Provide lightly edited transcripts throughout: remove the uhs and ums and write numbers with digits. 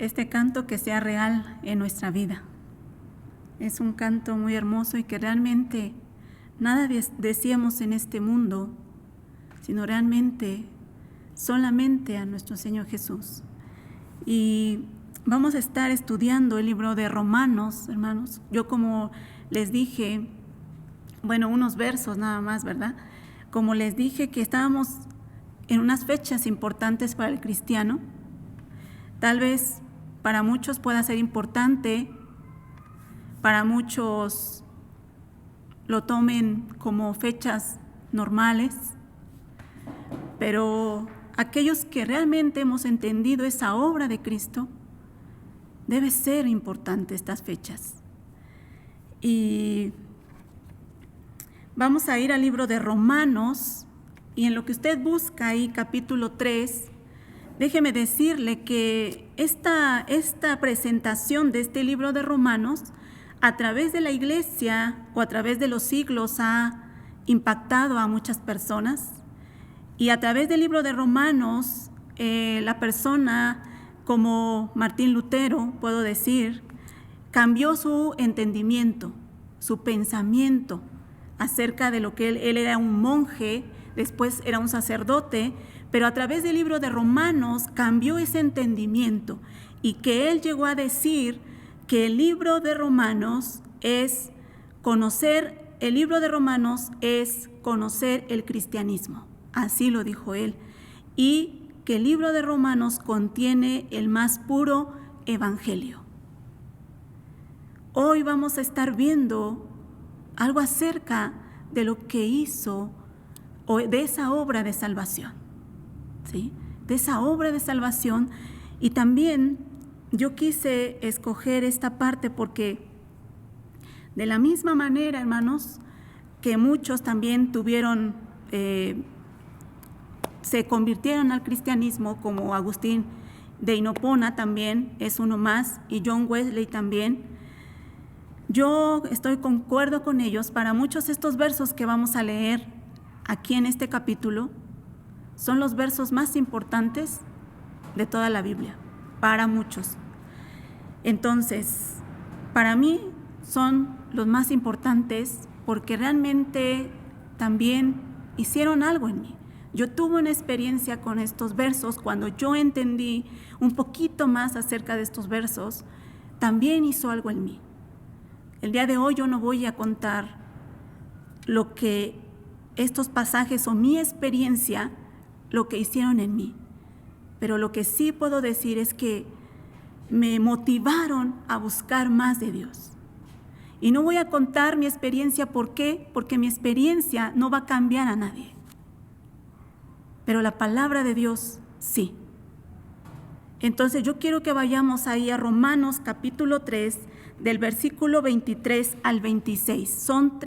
este canto que sea real en nuestra vida. Es un canto muy hermoso y que realmente nada deseamos en este mundo, sino realmente solamente a nuestro Señor Jesús. Y vamos a estar estudiando el libro de Romanos, hermanos. Yo, como les dije, unos versos nada más, ¿verdad? Como les dije que estábamos en unas fechas importantes para el cristiano. Tal vez para muchos pueda ser importante, para muchos lo tomen como fechas normales, pero aquellos que realmente hemos entendido esa obra de Cristo, debe ser importante estas fechas. Y vamos a ir al libro de Romanos, y en lo que usted busca ahí, capítulo 3, déjeme decirle que esta presentación de este libro de Romanos, a través de la iglesia o a través de los siglos, ha impactado a muchas personas. Y a través del libro de Romanos, la persona como Martín Lutero, puedo decir, cambió su entendimiento, su pensamiento acerca de lo que él era un monje, después era un sacerdote, pero a través del libro de Romanos cambió ese entendimiento, y que él llegó a decir que el libro de Romanos es conocer el cristianismo. Así lo dijo él. Y que el libro de Romanos contiene el más puro evangelio. Hoy vamos a estar viendo algo acerca de lo que hizo, o de esa obra de salvación, ¿sí? De esa obra de salvación. Y también yo quise escoger esta parte porque de la misma manera, hermanos, que muchos también se convirtieron al cristianismo, como Agustín de Hipona también es uno más, y John Wesley también. Yo estoy concuerdo con ellos. Para muchos, estos versos que vamos a leer aquí en este capítulo son los versos más importantes de toda la Biblia, para muchos. Entonces, para mí son los más importantes porque realmente también hicieron algo en mí. Yo tuve una experiencia con estos versos. Cuando yo entendí un poquito más acerca de estos versos, también hizo algo en mí. El día de hoy yo no voy a contar lo que estos pasajes o mi experiencia, lo que hicieron en mí, pero lo que sí puedo decir es que me motivaron a buscar más de Dios. Y no voy a contar mi experiencia. ¿Por qué? Porque mi experiencia no va a cambiar a nadie, pero la palabra de Dios sí. Entonces yo quiero que vayamos ahí a Romanos capítulo 3, del versículo 23 al 26. Son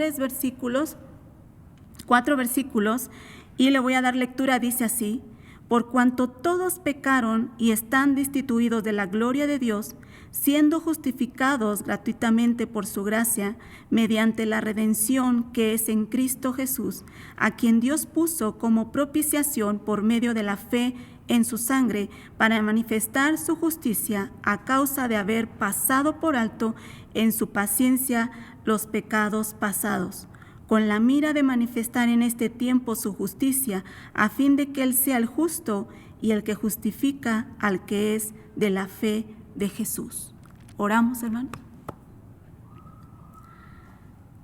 4 versículos, y le voy a dar lectura. Dice así: por cuanto todos pecaron y están destituidos de la gloria de Dios, siendo justificados gratuitamente por su gracia, mediante la redención que es en Cristo Jesús, a quien Dios puso como propiciación por medio de la fe en su sangre, para manifestar su justicia a causa de haber pasado por alto en su paciencia los pecados pasados, con la mira de manifestar en este tiempo su justicia, a fin de que Él sea el justo y el que justifica al que es de la fe de Jesús. Oramos, hermano.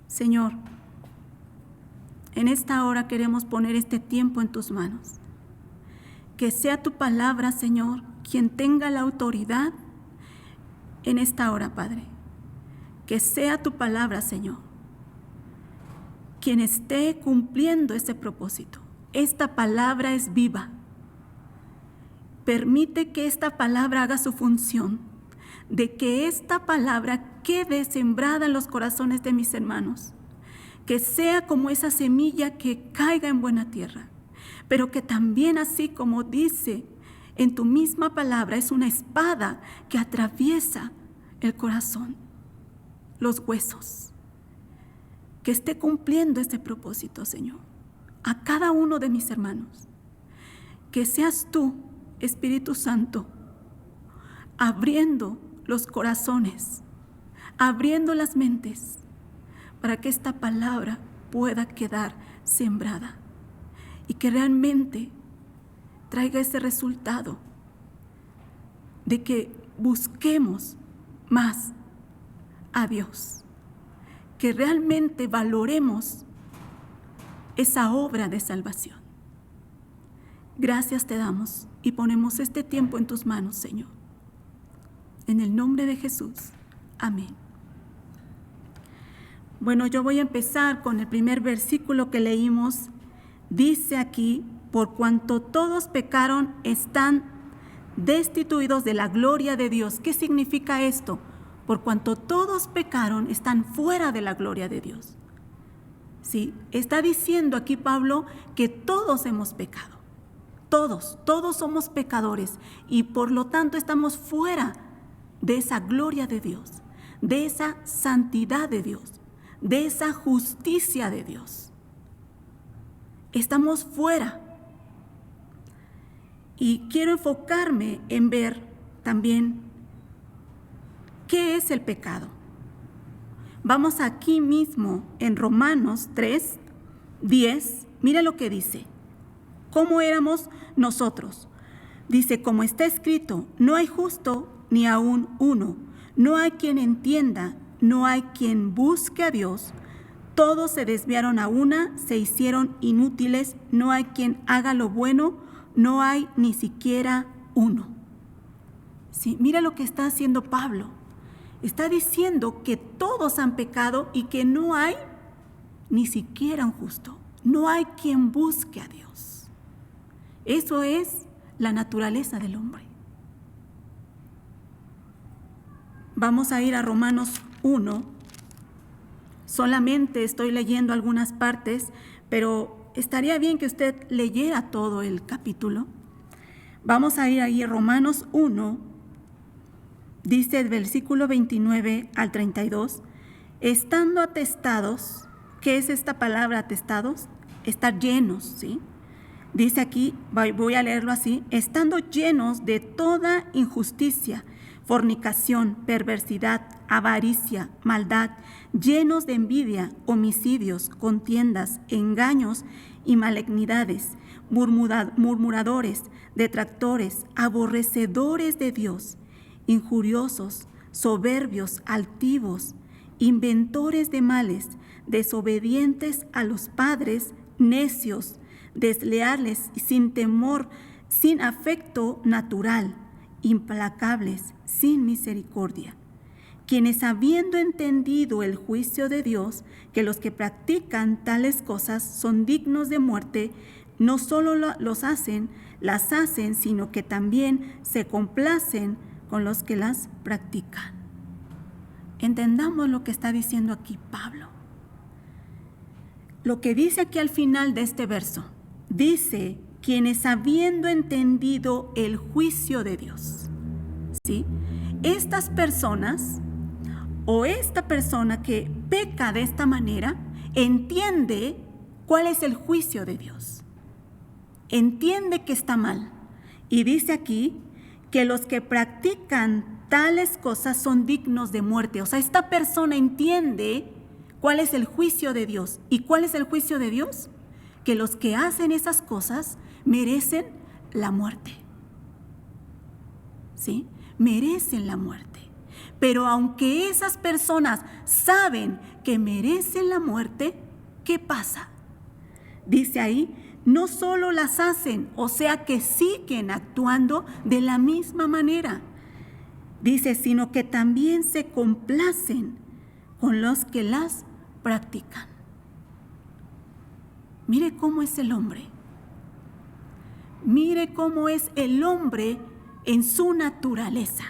Señor, en esta hora queremos poner este tiempo en tus manos. Que sea tu palabra, Señor, quien tenga la autoridad en esta hora, Padre. Que sea tu palabra, Señor, quien esté cumpliendo ese propósito. Esta palabra es viva. Permite que esta palabra haga su función, de que esta palabra quede sembrada en los corazones de mis hermanos, que sea como esa semilla que caiga en buena tierra, pero que también, así como dice en tu misma palabra, es una espada que atraviesa el corazón, los huesos. Que esté cumpliendo este propósito, Señor, a cada uno de mis hermanos. Que seas tú, Espíritu Santo, abriendo los corazones, abriendo las mentes, para que esta palabra pueda quedar sembrada y que realmente traiga ese resultado de que busquemos más a Dios, que realmente valoremos esa obra de salvación. Gracias te damos y ponemos este tiempo en tus manos, Señor. En el nombre de Jesús. Amén. Bueno, yo voy a empezar con el primer versículo que leímos. Dice aquí: por cuanto todos pecaron, están destituidos de la gloria de Dios. ¿Qué significa esto? Por cuanto todos pecaron, están fuera de la gloria de Dios. Sí, está diciendo aquí Pablo que todos hemos pecado. Todos somos pecadores y por lo tanto estamos fuera de esa gloria de Dios, de esa santidad de Dios, de esa justicia de Dios. Estamos fuera. Y quiero enfocarme en ver también qué es el pecado. Vamos aquí mismo en Romanos 3:10. Mira lo que dice. ¿Cómo éramos nosotros? Dice: como está escrito, no hay justo ni aún uno, no hay quien entienda, no hay quien busque a Dios. Todos se desviaron a una, se hicieron inútiles, no hay quien haga lo bueno, no hay ni siquiera uno. Sí, mira lo que está haciendo Pablo. Está diciendo que todos han pecado y que no hay ni siquiera un justo. No hay quien busque a Dios. Eso es la naturaleza del hombre. Vamos a ir a Romanos 1. Solamente estoy leyendo algunas partes, pero estaría bien que usted leyera todo el capítulo. Vamos a ir ahí a Romanos 1. Dice el versículo 29 al 32. Estando atestados, ¿qué es esta palabra atestados? Estar llenos, ¿sí? Dice aquí, voy a leerlo así: estando llenos de toda injusticia, fornicación, perversidad, avaricia, maldad, llenos de envidia, homicidios, contiendas, engaños y malignidades, murmuradores, detractores, aborrecedores de Dios, injuriosos, soberbios, altivos, inventores de males, desobedientes a los padres, necios, desleales, sin temor, sin afecto natural, implacables, sin misericordia, quienes habiendo entendido el juicio de Dios, que los que practican tales cosas son dignos de muerte, no solo las hacen, sino que también se complacen con los que las practican. Entendamos lo que está diciendo aquí Pablo. Lo que dice aquí al final de este verso, dice: quienes habiendo entendido el juicio de Dios. ¿Sí? Estas personas o esta persona que peca de esta manera entiende cuál es el juicio de Dios. Entiende que está mal. Y dice aquí que los que practican tales cosas son dignos de muerte. O sea, esta persona entiende cuál es el juicio de Dios. ¿Y cuál es el juicio de Dios? Que los que hacen esas cosas merecen la muerte. ¿Sí? Merecen la muerte. Pero aunque esas personas saben que merecen la muerte, ¿qué pasa? Dice ahí: no solo las hacen, o sea que siguen actuando de la misma manera. Dice, sino que también se complacen con los que las practican. Mire cómo es el hombre. Mire cómo es el hombre en su naturaleza.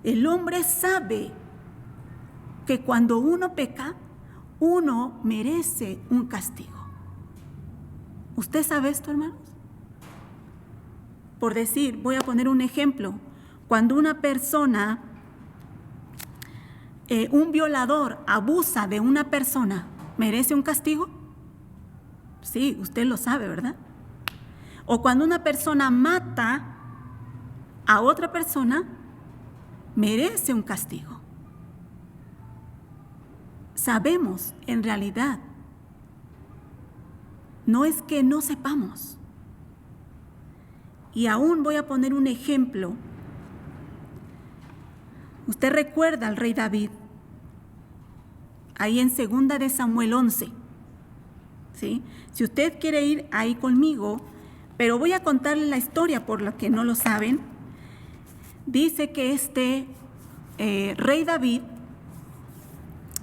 El hombre sabe que cuando uno peca, uno merece un castigo. ¿Usted sabe esto, hermanos? Por decir, voy a poner un ejemplo. Cuando una persona, un violador abusa de una persona, ¿merece un castigo? Sí, usted lo sabe, ¿verdad? O cuando una persona mata a otra persona, merece un castigo. Sabemos, en realidad, no es que no sepamos. Y aún voy a poner un ejemplo. Usted recuerda al rey David, ahí en 2 de Samuel 11. ¿Sí? Si usted quiere ir ahí conmigo, pero voy a contarle la historia por lo que no lo saben. Dice que rey David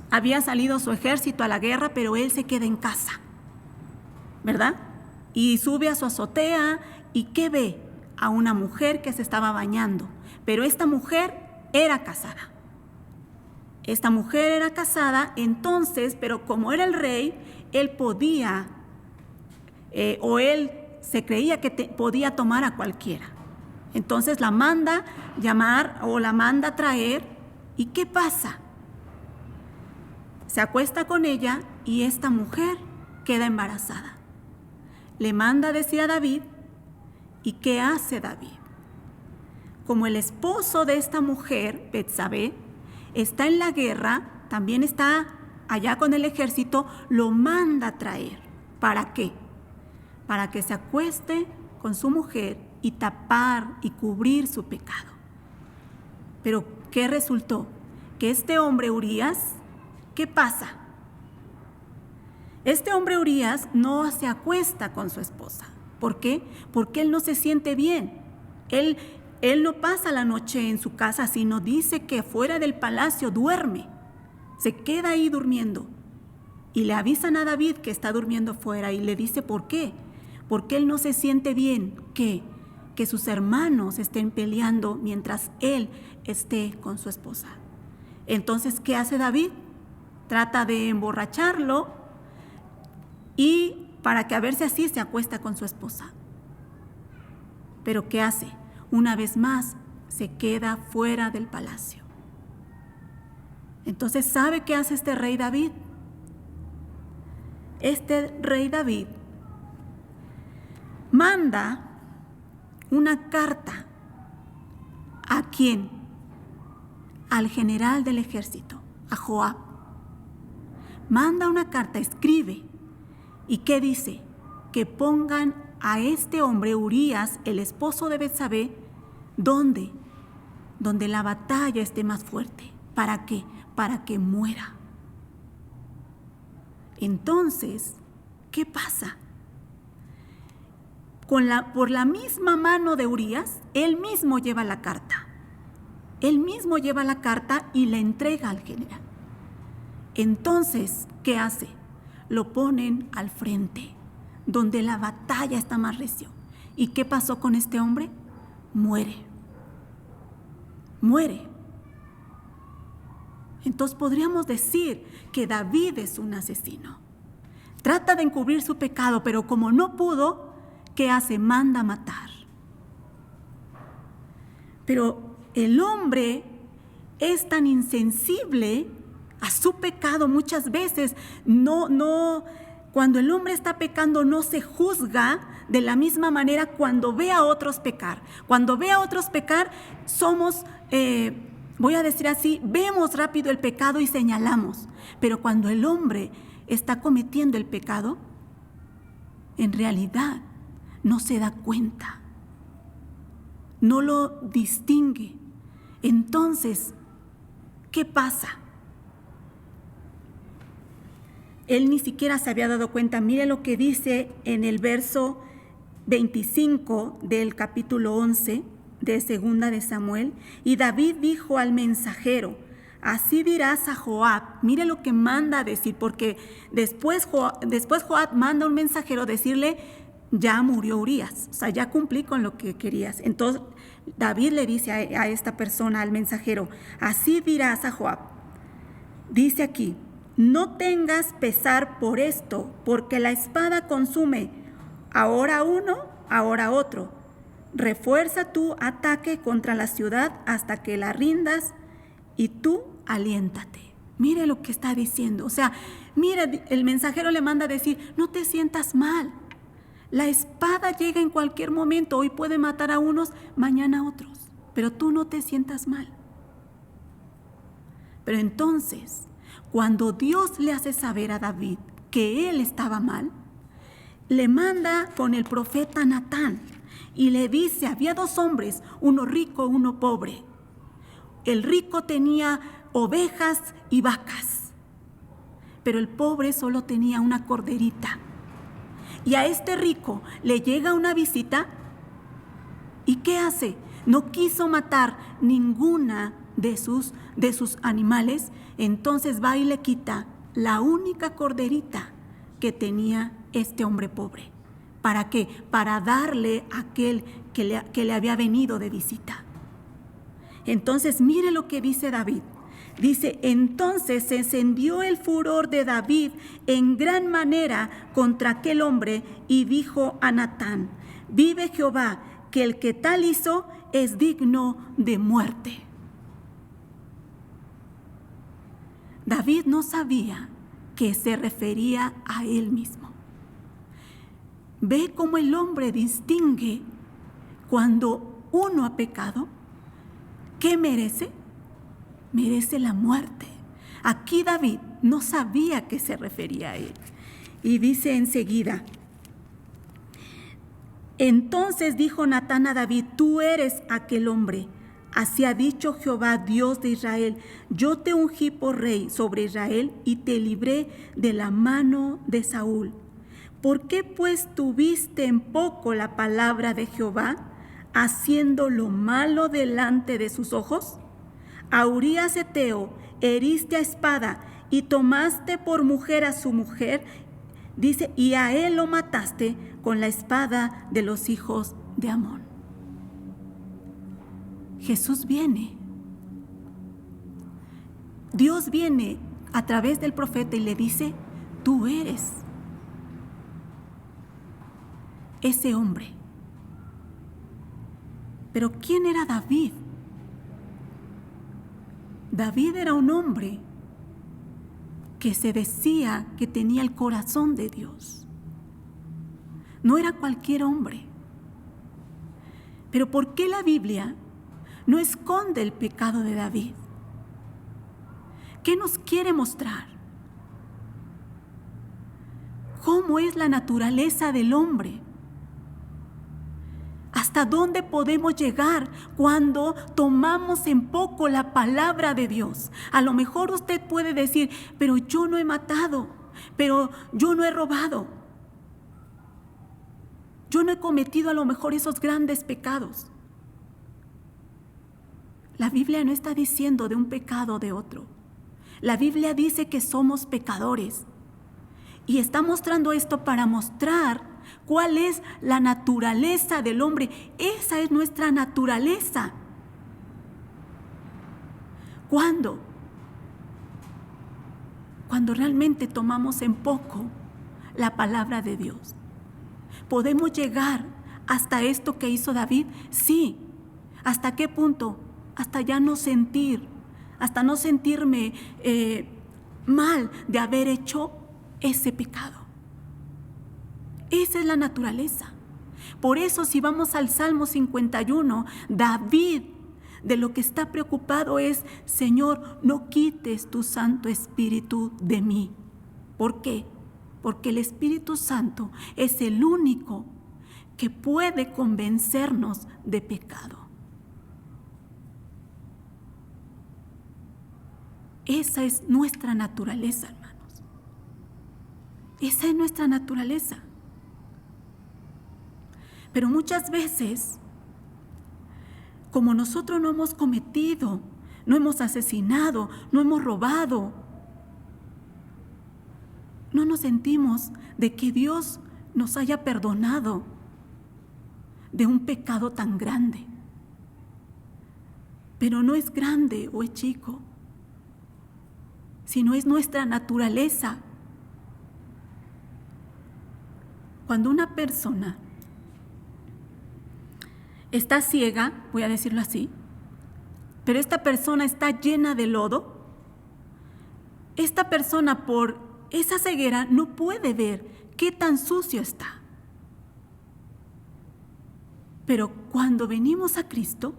había salido su ejército a la guerra, pero él se queda en casa, ¿verdad? Y sube a su azotea y ¿qué ve? A una mujer que se estaba bañando, pero esta mujer era casada. Esta mujer era casada, entonces, pero como era el rey, él podía, o él se creía que podía tomar a cualquiera. Entonces la manda llamar o la manda traer, ¿y qué pasa? Se acuesta con ella y esta mujer queda embarazada. Le manda a decir a David, ¿y qué hace David? Como el esposo de esta mujer, Betsabé, está en la guerra, también está allá con el ejército, lo manda a traer. ¿Para qué? Para que se acueste con su mujer y tapar y cubrir su pecado. Pero ¿qué resultó? Que este hombre Urías, ¿qué pasa? Este hombre Urías no se acuesta con su esposa. ¿Por qué? Porque él no se siente bien. Él no pasa la noche en su casa, sino dice que fuera del palacio duerme. Se queda ahí durmiendo. Y le avisan a David que está durmiendo fuera y le dice ¿por qué? Porque él no se siente bien que sus hermanos estén peleando mientras él esté con su esposa. Entonces, ¿qué hace David? Trata de emborracharlo y para que a ver si así se acuesta con su esposa. Pero ¿qué hace? Una vez más se queda fuera del palacio. Entonces, ¿sabe qué hace este rey David? Este rey David manda una carta. ¿A quién? Al general del ejército, a Joab. Manda una carta, escribe. ¿Y qué dice? Que pongan a este hombre, Urías, el esposo de Betsabé, ¿dónde? Donde la batalla esté más fuerte. ¿Para qué? Para que muera. Entonces, ¿qué pasa? Por la misma mano de Urías, él mismo lleva la carta. Él mismo lleva la carta y la entrega al general. Entonces, ¿qué hace? Lo ponen al frente, donde la batalla está más recio. ¿Y qué pasó con este hombre? Muere. Muere. Entonces podríamos decir que David es un asesino. Trata de encubrir su pecado, pero como no pudo, ¿qué hace? Manda a matar. Pero el hombre es tan insensible a su pecado muchas veces. Cuando el hombre está pecando no se juzga de la misma manera cuando ve a otros pecar. Cuando ve a otros pecar somos, voy a decir así, vemos rápido el pecado y señalamos. Pero cuando el hombre está cometiendo el pecado, en realidad no se da cuenta, no lo distingue. Entonces, ¿qué pasa? Él ni siquiera se había dado cuenta. Mire lo que dice en el verso 25 del capítulo 11 de 2 de Samuel. Y David dijo al mensajero, así dirás a Joab. Mire lo que manda a decir, porque después Joab manda a un mensajero a decirle, ya murió Urías, o sea, ya cumplí con lo que querías. Entonces David le dice a esta persona, al mensajero, así dirás a Joab. Dice aquí, no tengas pesar por esto, porque la espada consume, ahora uno, ahora otro. Refuerza tu ataque contra la ciudad hasta que la rindas y tú aliéntate. Mire lo que está diciendo. O sea, mire, el mensajero le manda a decir, no te sientas mal. La espada llega en cualquier momento. Hoy puede matar a unos, mañana a otros. pero tú no te sientas mal. Pero entonces, cuando Dios le hace saber a David que él estaba mal, le manda con el profeta Natán y le dice, había 2 hombres, uno rico, uno pobre. El rico tenía ovejas y vacas, pero el pobre solo tenía una corderita. Y a este rico le llega una visita, ¿y qué hace? No quiso matar ninguna de sus animales, entonces va y le quita la única corderita que tenía este hombre pobre. ¿Para qué? Para darle a aquel que le había venido de visita. Entonces, mire lo que dice David. Dice, entonces se encendió el furor de David en gran manera contra aquel hombre y dijo a Natán, vive Jehová, que el que tal hizo es digno de muerte. David no sabía que se refería a él mismo. Ve cómo el hombre distingue cuando uno ha pecado. ¿Qué merece? Merece la muerte. Aquí David no sabía que se refería a él. Y dice enseguida, entonces dijo Natán a David, tú eres aquel hombre. Así ha dicho Jehová, Dios de Israel, yo te ungí por rey sobre Israel y te libré de la mano de Saúl. ¿Por qué pues tuviste en poco la palabra de Jehová, haciendo lo malo delante de sus ojos? A Urías Heteo heriste a espada y tomaste por mujer a su mujer, dice, y a él lo mataste con la espada de los hijos de Amón. Jesús viene. Dios viene a través del profeta y le dice, tú eres ese hombre. Pero ¿quién era David? David era un hombre que se decía que tenía el corazón de Dios. No era cualquier hombre. Pero ¿por qué la Biblia no esconde el pecado de David? ¿Qué nos quiere mostrar? ¿Cómo es la naturaleza del hombre? ¿Hasta dónde podemos llegar cuando tomamos en poco la palabra de Dios? A lo mejor usted puede decir, pero yo no he matado, pero yo no he robado. Yo no he cometido a lo mejor esos grandes pecados. La Biblia no está diciendo de un pecado o de otro. La Biblia dice que somos pecadores. Y está mostrando esto para mostrar cuál es la naturaleza del hombre. Esa es nuestra naturaleza. ¿Cuándo? Cuando realmente tomamos en poco la palabra de Dios. ¿Podemos llegar hasta esto que hizo David? Sí. ¿Hasta qué punto? Hasta ya no sentir, hasta no sentirme mal de haber hecho ese pecado. Esa es la naturaleza. Por eso, si vamos al Salmo 51, David de lo que está preocupado es, Señor, no quites tu Santo Espíritu de mí. ¿Por qué? Porque el Espíritu Santo es el único que puede convencernos de pecado. Esa es nuestra naturaleza, hermanos. Esa es nuestra naturaleza. Pero muchas veces, como nosotros no hemos cometido, no hemos asesinado, no hemos robado, no nos sentimos de que Dios nos haya perdonado de un pecado tan grande. Pero no es grande o es chico, sino es nuestra naturaleza. Cuando una persona está ciega, voy a decirlo así, pero esta persona está llena de lodo, esta persona por esa ceguera no puede ver qué tan sucio está. Pero cuando venimos a Cristo,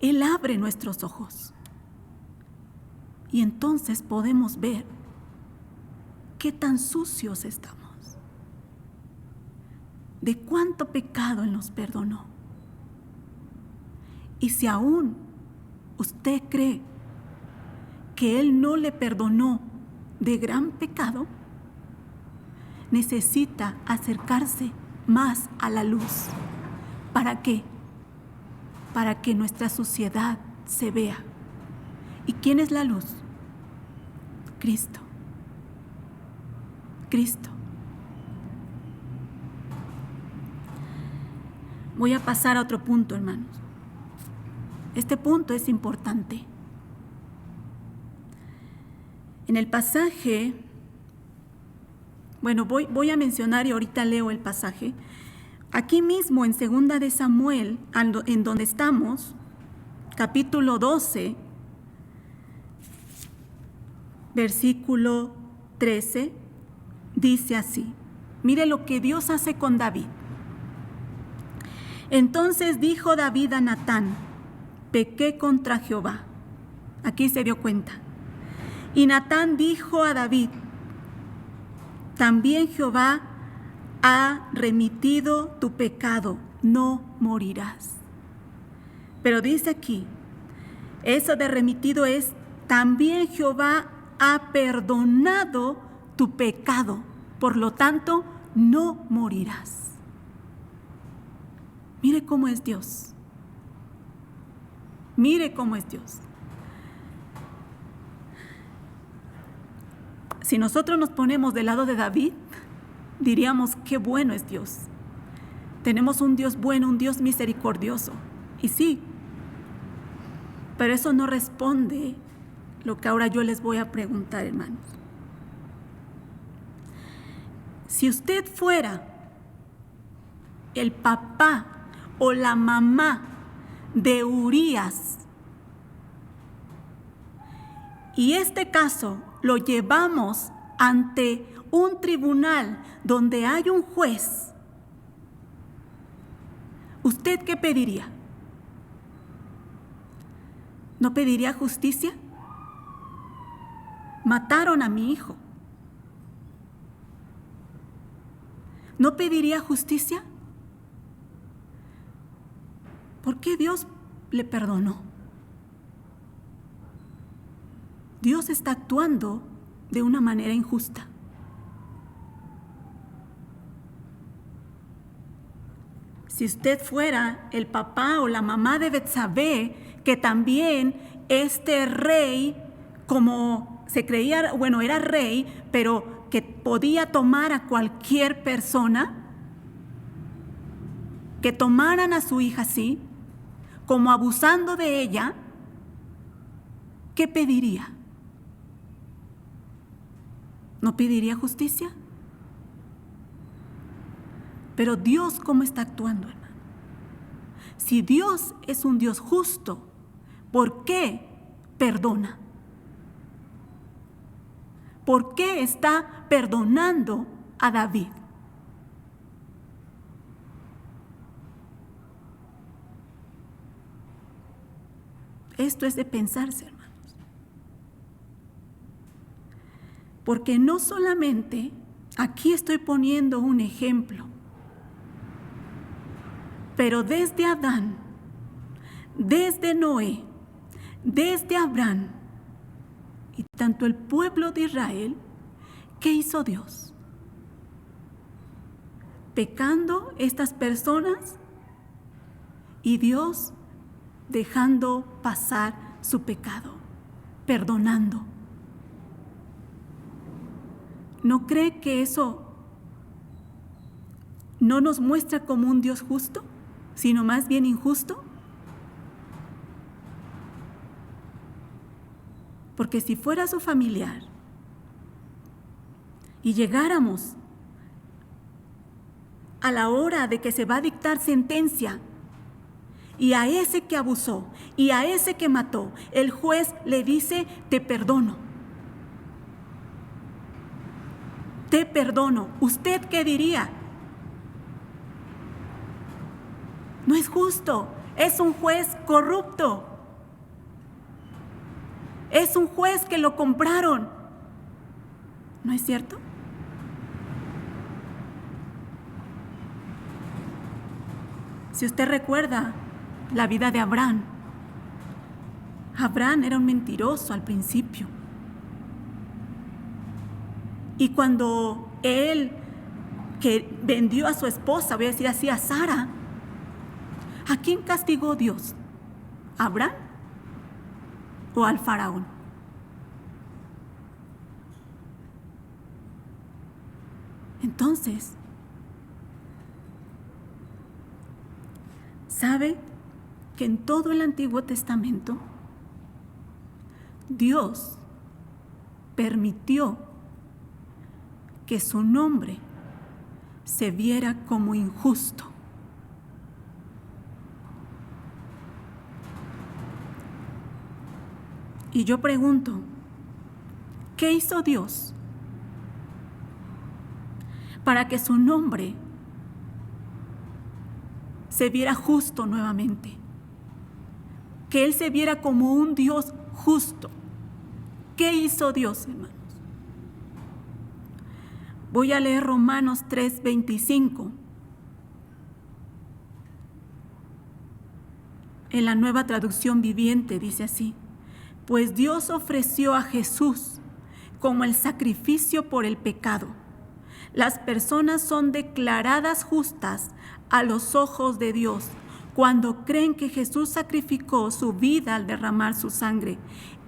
Él abre nuestros ojos. Y entonces podemos ver qué tan sucios estamos, de cuánto pecado Él nos perdonó. Y si aún usted cree que Él no le perdonó de gran pecado, necesita acercarse más a la luz. ¿Para qué? Para que nuestra suciedad se vea. ¿Y quién es la luz? Cristo. Cristo. Voy a pasar a otro punto, hermanos. Este punto es importante. En el pasaje, voy a mencionar y ahorita leo el pasaje. Aquí mismo en 2 de Samuel, en donde estamos, capítulo 12, versículo 13, dice así. Mire lo que Dios hace con David. Entonces dijo David a Natán: pequé contra Jehová. Aquí se dio cuenta. Y Natán dijo a David: también Jehová ha remitido tu pecado, no morirás. Pero dice aquí, eso de remitido es, también Jehová ha perdonado tu pecado, por lo tanto, no morirás. Mire cómo es Dios. Mire cómo es Dios. Si nosotros nos ponemos del lado de David, diríamos qué bueno es Dios. Tenemos un Dios bueno, un Dios misericordioso. Y sí, pero eso no responde lo que ahora yo les voy a preguntar, hermanos. Si usted fuera el papá o la mamá de Urías, y este caso lo llevamos ante un tribunal donde hay un juez, ¿usted qué pediría? ¿No pediría justicia? Mataron a mi hijo. ¿No pediría justicia? ¿Por qué Dios le perdonó? Dios está actuando de una manera injusta. Si usted fuera el papá o la mamá de Betsabé, que también este rey, como se creía, era rey, pero que podía tomar a cualquier persona, que tomaran a su hija así, como abusando de ella, ¿qué pediría? ¿No pediría justicia? Pero Dios, ¿cómo está actuando, hermano? Si Dios es un Dios justo, ¿por qué perdona? ¿Por qué está perdonando a David? Esto es de pensarse, hermanos. Porque no solamente, aquí estoy poniendo un ejemplo, pero desde Adán, desde Noé, desde Abraham y tanto el pueblo de Israel, ¿qué hizo Dios? Pecando estas personas y Dios dejando pasar su pecado, perdonando. ¿No cree que eso no nos muestra como un Dios justo, sino más bien injusto? Porque si fuera su familiar y llegáramos a la hora de que se va a dictar sentencia y a ese que abusó y a ese que mató, el juez le dice: te perdono, te perdono, ¿usted qué diría? No es justo, Es un juez corrupto. Es un juez que lo compraron. ¿No es cierto? Si usted recuerda la vida de Abraham, Abraham era un mentiroso al principio. Y cuando él, que vendió a su esposa, voy a decir así, a Sara, ¿a quién castigó Dios? ¿A Abraham o al faraón? Entonces, ¿sabe que en todo el Antiguo Testamento Dios permitió que su nombre se viera como injusto? Y yo pregunto, ¿qué hizo Dios para que su nombre se viera justo nuevamente? Que Él se viera como un Dios justo. ¿Qué hizo Dios, hermanos? Voy a leer Romanos 3:25. En la Nueva Traducción Viviente dice así: pues Dios ofreció a Jesús como el sacrificio por el pecado. Las personas son declaradas justas a los ojos de Dios cuando creen que Jesús sacrificó su vida al derramar su sangre.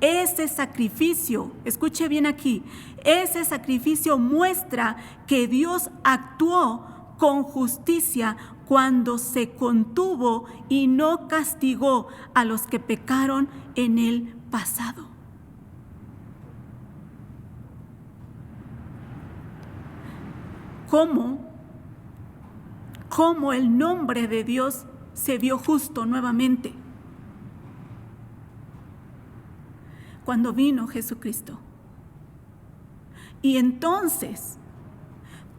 Ese sacrificio, escuche bien aquí, ese sacrificio muestra que Dios actuó con justicia cuando se contuvo y no castigó a los que pecaron en el pasado. ¿Cómo el nombre de Dios se vio justo nuevamente? Cuando vino Jesucristo. Y entonces,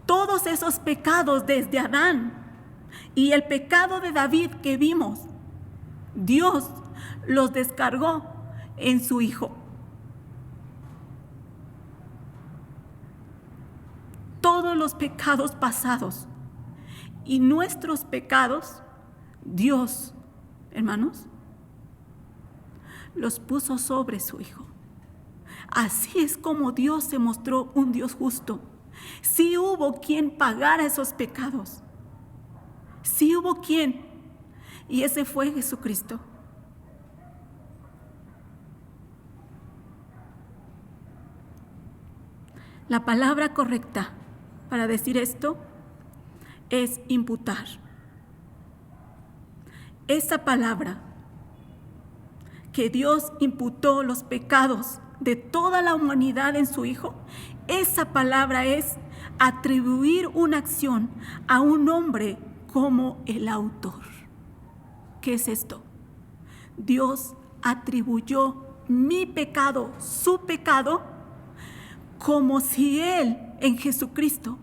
todos esos pecados desde Adán y el pecado de David que vimos, Dios los descargó en su Hijo. Todos los pecados pasados y nuestros pecados, Dios, hermanos, los puso sobre su Hijo. Así es como Dios se mostró un Dios justo. Sí hubo quien pagara esos pecados. Sí hubo quien. Y ese fue Jesucristo. La palabra correcta para decir esto es imputar. Esa palabra que Dios imputó los pecados de toda la humanidad en su Hijo, esa palabra es atribuir una acción a un hombre como el autor. ¿Qué es esto? Dios atribuyó mi pecado, su pecado, como si Él, en Jesucristo,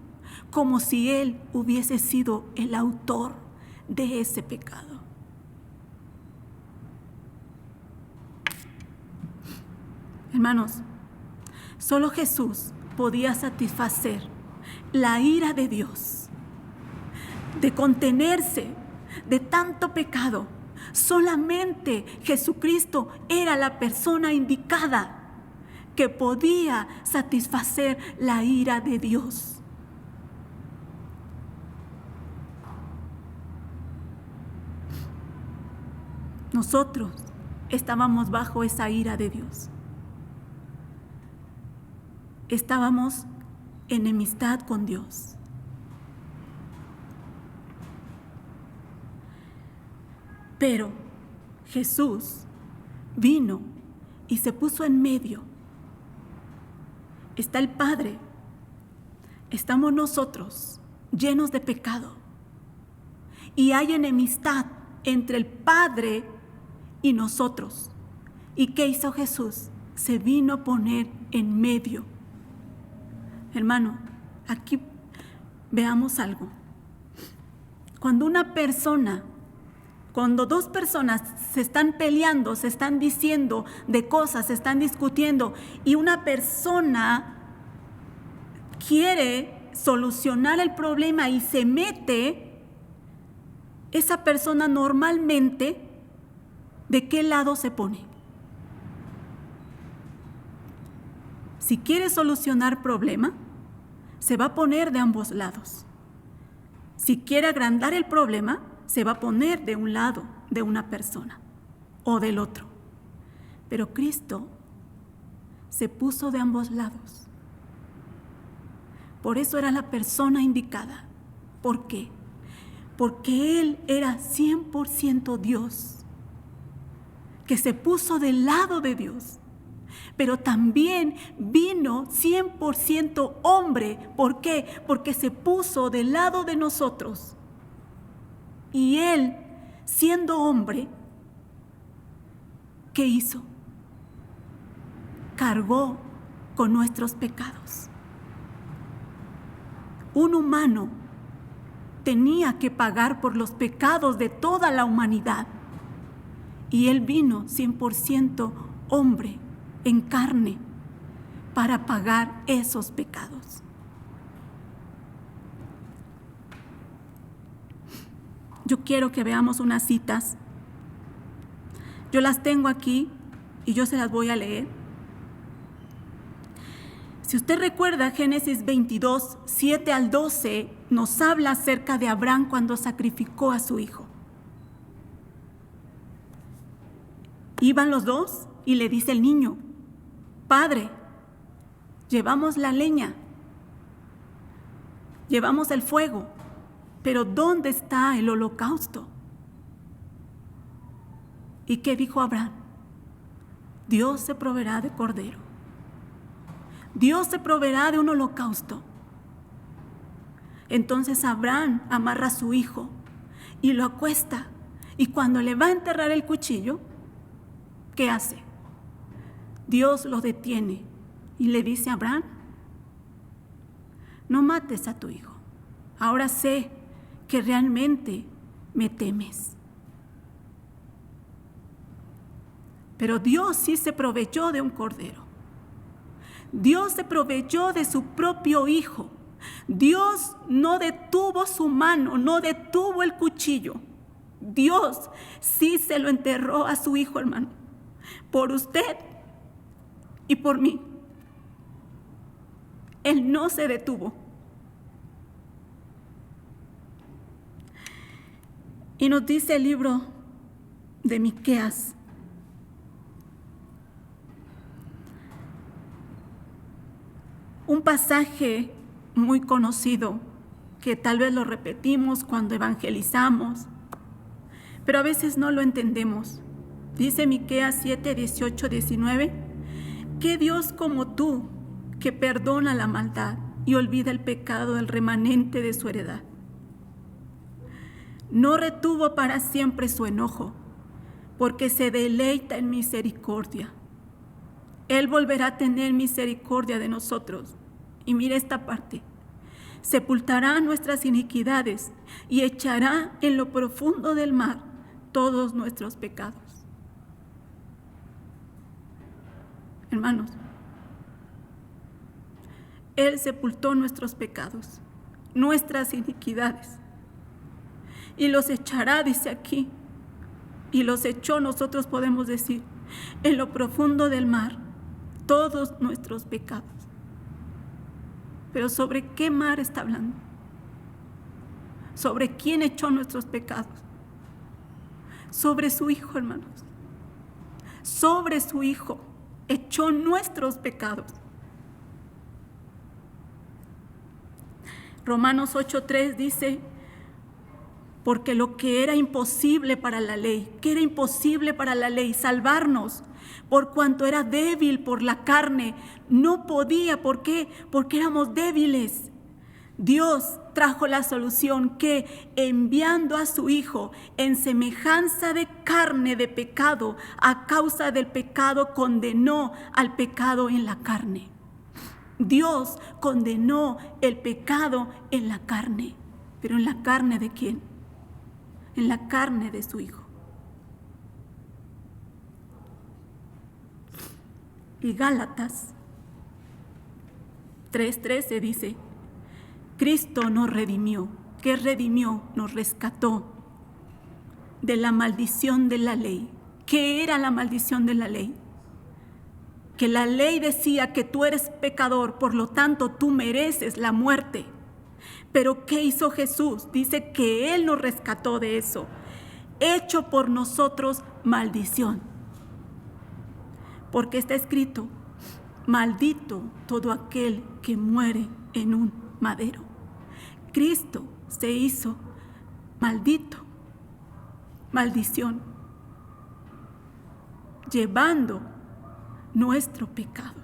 como si Él hubiese sido el autor de ese pecado. Hermanos, solo Jesús podía satisfacer la ira de Dios, de contenerse de tanto pecado. Solamente Jesucristo era la persona indicada que podía satisfacer la ira de Dios. Nosotros estábamos bajo esa ira de Dios. Estábamos en enemistad con Dios. Pero Jesús vino y se puso en medio. Está el Padre, estamos nosotros llenos de pecado y hay enemistad entre el Padre y nosotros. ¿Y qué hizo Jesús? Se vino a poner en medio. Hermano, aquí veamos algo. Cuando Cuando dos personas se están peleando, se están diciendo de cosas, se están discutiendo, y una persona quiere solucionar el problema y se mete, esa persona normalmente, ¿de qué lado se pone? Si quiere solucionar problema, se va a poner de ambos lados. Si quiere agrandar el problema, se va a poner de un lado de una persona o del otro. Pero Cristo se puso de ambos lados. Por eso era la persona indicada. ¿Por qué? Porque Él era 100% Dios, que se puso del lado de Dios. Pero también vino 100% hombre. ¿Por qué? Porque se puso del lado de nosotros. Y Él, siendo hombre, ¿qué hizo? Cargó con nuestros pecados. Un humano tenía que pagar por los pecados de toda la humanidad. Y Él vino 100% hombre, en carne, para pagar esos pecados. Yo quiero que veamos unas citas. Yo las tengo aquí y yo se las voy a leer. Si usted recuerda, Génesis 22, 7 al 12, nos habla acerca de Abraham cuando sacrificó a su hijo. Iban los dos y le dice el niño: Padre, llevamos la leña, llevamos el fuego, pero ¿dónde está el holocausto? ¿Y qué dijo Abraham? Dios se proveerá de cordero. Dios se proveerá de un holocausto. Entonces Abraham amarra a su hijo y lo acuesta. Y cuando le va a enterrar el cuchillo, ¿qué hace? Dios lo detiene y le dice a Abraham: no mates a tu hijo. Ahora sé que realmente me temes. Pero Dios sí se proveyó de un cordero. Dios se proveyó de su propio hijo. Dios no detuvo su mano, no detuvo el cuchillo. Dios sí se lo enterró a su hijo, hermano, por usted y por mí. Él no se detuvo. Y nos dice el libro de Miqueas, un pasaje muy conocido que tal vez lo repetimos cuando evangelizamos, pero a veces no lo entendemos. Dice Miqueas 7, 18, 19, ¿qué Dios como tú que perdona la maldad y olvida el pecado del remanente de su heredad? No retuvo para siempre su enojo, porque se deleita en misericordia. Él volverá a tener misericordia de nosotros. Y mira esta parte: sepultará nuestras iniquidades y echará en lo profundo del mar todos nuestros pecados. Hermanos, Él sepultó nuestros pecados, nuestras iniquidades, y los echará, dice aquí, y los echó, nosotros podemos decir, en lo profundo del mar, todos nuestros pecados. Pero ¿sobre qué mar está hablando? ¿Sobre quién echó nuestros pecados? Sobre su Hijo, hermanos. Sobre su Hijo echó nuestros pecados. Romanos 8:3 dice: porque lo que era imposible para la ley, que era imposible para la ley, salvarnos, por cuanto era débil por la carne, no podía. ¿Por qué? Porque éramos débiles. Dios trajo la solución, que enviando a su Hijo en semejanza de carne de pecado, a causa del pecado condenó al pecado en la carne. Dios condenó el pecado en la carne. ¿Pero en la carne de quién? En la carne de su Hijo. y Gálatas 3:13 dice, Cristo nos redimió. ¿Qué redimió? Nos rescató de la maldición de la ley. ¿Qué era la maldición de la ley? Que la ley decía que tú eres pecador, por lo tanto tú mereces la muerte. Pero ¿qué hizo Jesús? Dice que Él nos rescató de eso, hecho por nosotros maldición. Porque está escrito, maldito todo aquel que muere en un madero. Cristo se hizo maldito, maldición, llevando nuestro pecado.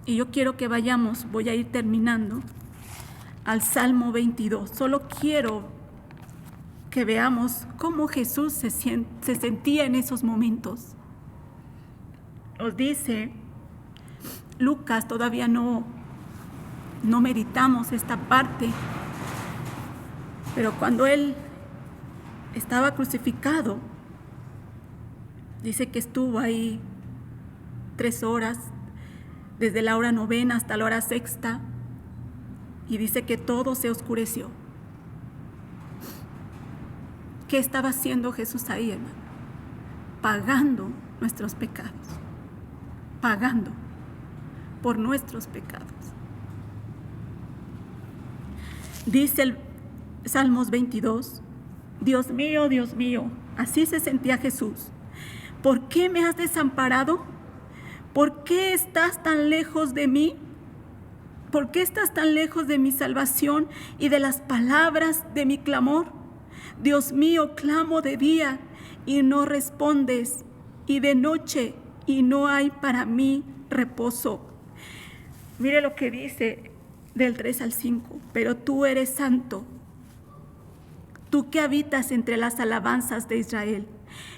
Y yo quiero que vayamos, voy a ir terminando, al Salmo 22. Solo quiero que veamos cómo Jesús se sentía en esos momentos. Nos dice Lucas, todavía no meditamos esta parte, pero cuando Él estaba crucificado, dice que estuvo ahí 3 horas, desde la hora 9 hasta la hora 6, y dice que todo se oscureció. ¿Qué estaba haciendo Jesús ahí, hermano? Pagando nuestros pecados, pagando por nuestros pecados. Dice el Salmos 22, Dios mío, así se sentía Jesús. ¿Por qué me has desamparado? ¿Por qué estás tan lejos de mí? ¿Por qué estás tan lejos de mi salvación y de las palabras de mi clamor? Dios mío, clamo de día y no respondes, y de noche y no hay para mí reposo. Mire lo que dice del 3 al 5. Pero tú eres santo, tú que habitas entre las alabanzas de Israel.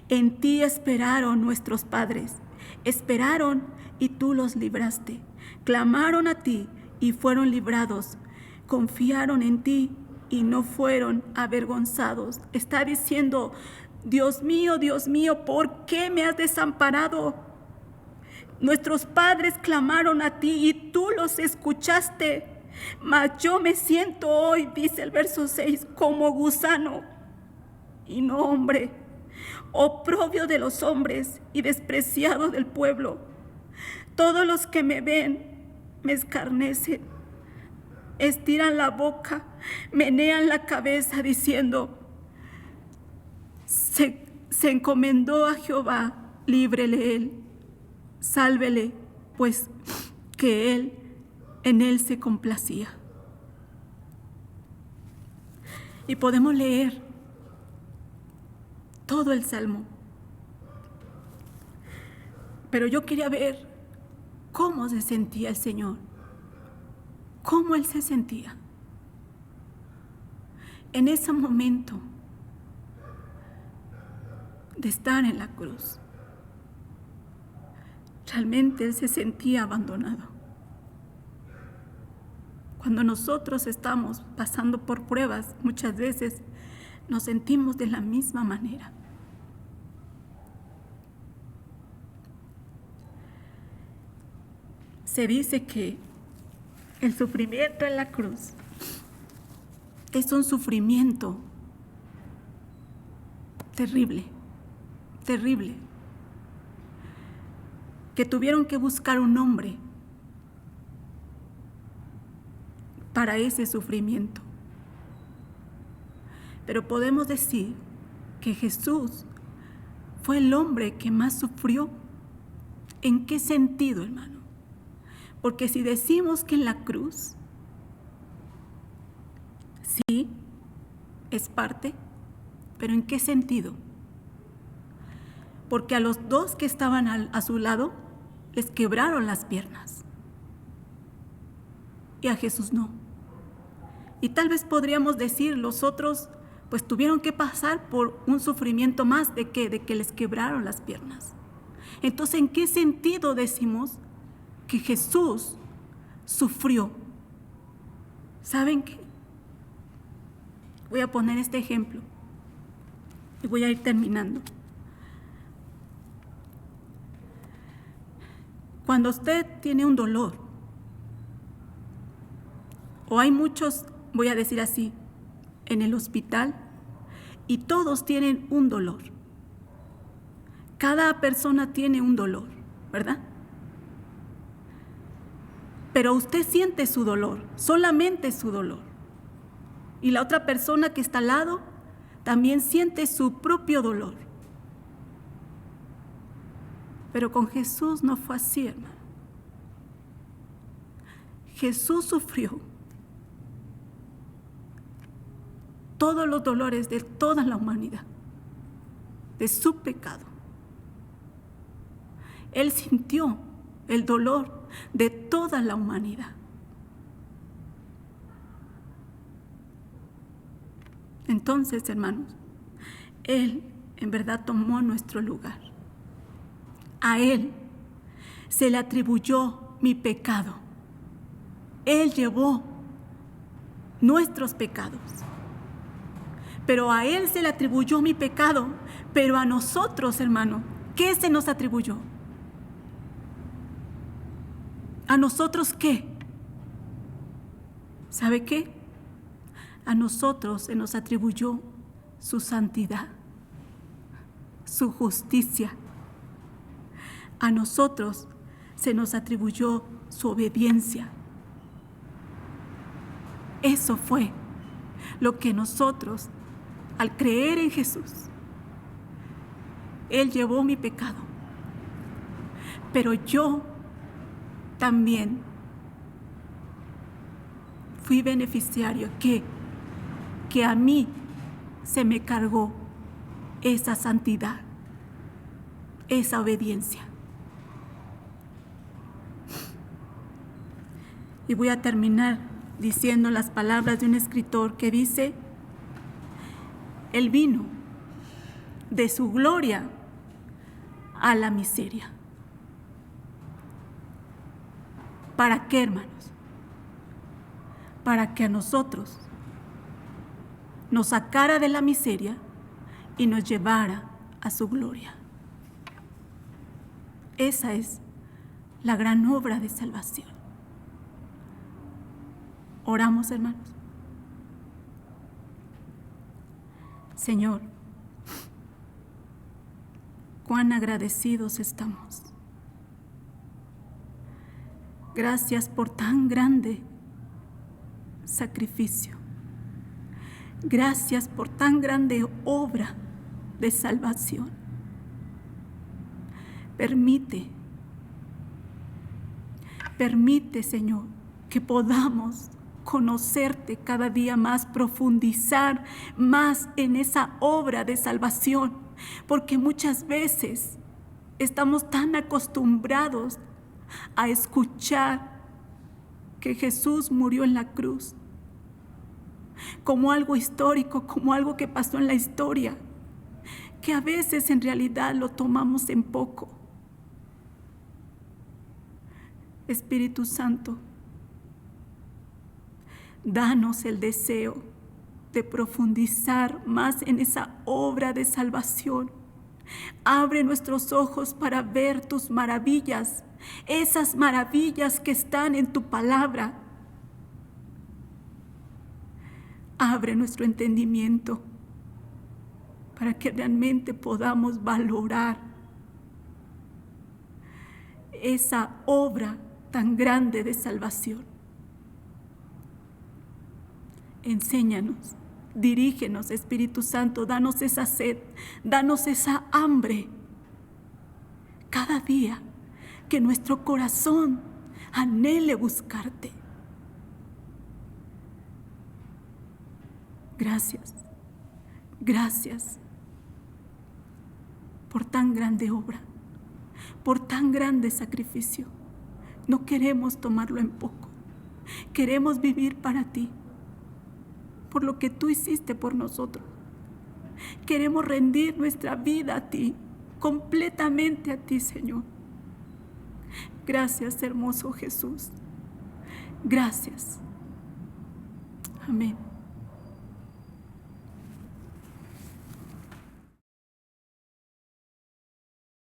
En ti esperaron nuestros padres, esperaron y tú los libraste. Clamaron a ti y fueron librados. Confiaron en ti y no fueron avergonzados. Está diciendo, Dios mío, ¿por qué me has desamparado? Nuestros padres clamaron a ti y tú los escuchaste. Mas yo me siento hoy, dice el verso 6, como gusano y no hombre, oprobio de los hombres y despreciado del pueblo. Todos los que me ven me escarnecen, estiran la boca, menean la cabeza diciendo, se encomendó a Jehová, líbrele él, sálvele, pues que en él se complacía. Y podemos leer todo el Salmo. Pero yo quería ver cómo se sentía el Señor, cómo Él se sentía en ese momento de estar en la cruz. Realmente Él se sentía abandonado. Cuando nosotros estamos pasando por pruebas, muchas veces nos sentimos de la misma manera. Se dice que el sufrimiento en la cruz es un sufrimiento terrible, terrible, que tuvieron que buscar un nombre para ese sufrimiento. Pero podemos decir que Jesús fue el hombre que más sufrió. ¿En qué sentido, hermano? Porque si decimos que en la cruz, sí, es parte, pero ¿en qué sentido? Porque a los dos que estaban a su lado, les quebraron las piernas. Y a Jesús no. Y tal vez podríamos decir, los otros pues tuvieron que pasar por un sufrimiento más de que les quebraron las piernas. Entonces, ¿en qué sentido decimos que Jesús sufrió? ¿Saben qué? Voy a poner este ejemplo y voy a ir terminando. Cuando usted tiene un dolor, o hay muchos, voy a decir así, en el hospital, y todos tienen un dolor. Cada persona tiene un dolor, ¿verdad? Pero usted siente su dolor, solamente su dolor. Y la otra persona que está al lado también siente su propio dolor. Pero con Jesús no fue así, hermano. Jesús sufrió todos los dolores de toda la humanidad, de su pecado. Él sintió el dolor de toda la humanidad. Entonces, hermanos, Él en verdad tomó nuestro lugar. A Él se le atribuyó mi pecado. Él llevó nuestros pecados. Pero a Él se le atribuyó mi pecado. Pero a nosotros, hermano, ¿qué se nos atribuyó? ¿A nosotros qué? ¿Sabe qué? A nosotros se nos atribuyó su santidad, su justicia. A nosotros se nos atribuyó su obediencia. Eso fue lo que nosotros, al creer en Jesús, Él llevó mi pecado. Pero yo también fui beneficiario que a mí se me cargó esa santidad, esa obediencia. Y voy a terminar diciendo las palabras de un escritor que dice: Él vino de su gloria a la miseria. ¿Para qué, hermanos? Para que a nosotros nos sacara de la miseria y nos llevara a su gloria. Esa es la gran obra de salvación. Oramos, hermanos. Señor, cuán agradecidos estamos. Gracias por tan grande sacrificio. Gracias por tan grande obra de salvación. Permite, Señor, que podamos conocerte cada día más, profundizar más en esa obra de salvación, porque muchas veces estamos tan acostumbrados a escuchar que Jesús murió en la cruz como algo histórico, como algo que pasó en la historia, que a veces en realidad lo tomamos en poco. Espíritu Santo, danos el deseo de profundizar más en esa obra de salvación. Abre nuestros ojos para ver tus maravillas, esas maravillas que están en tu palabra. Abre nuestro entendimiento para que realmente podamos valorar esa obra tan grande de salvación. Enséñanos, dirígenos, Espíritu Santo, danos esa sed, danos esa hambre. Cada día que nuestro corazón anhele buscarte. Gracias por tan grande obra, por tan grande sacrificio. No queremos tomarlo en poco, queremos vivir para ti, por lo que tú hiciste por nosotros. Queremos rendir nuestra vida a ti, completamente a ti, Señor. Gracias, hermoso Jesús. Gracias. Amén.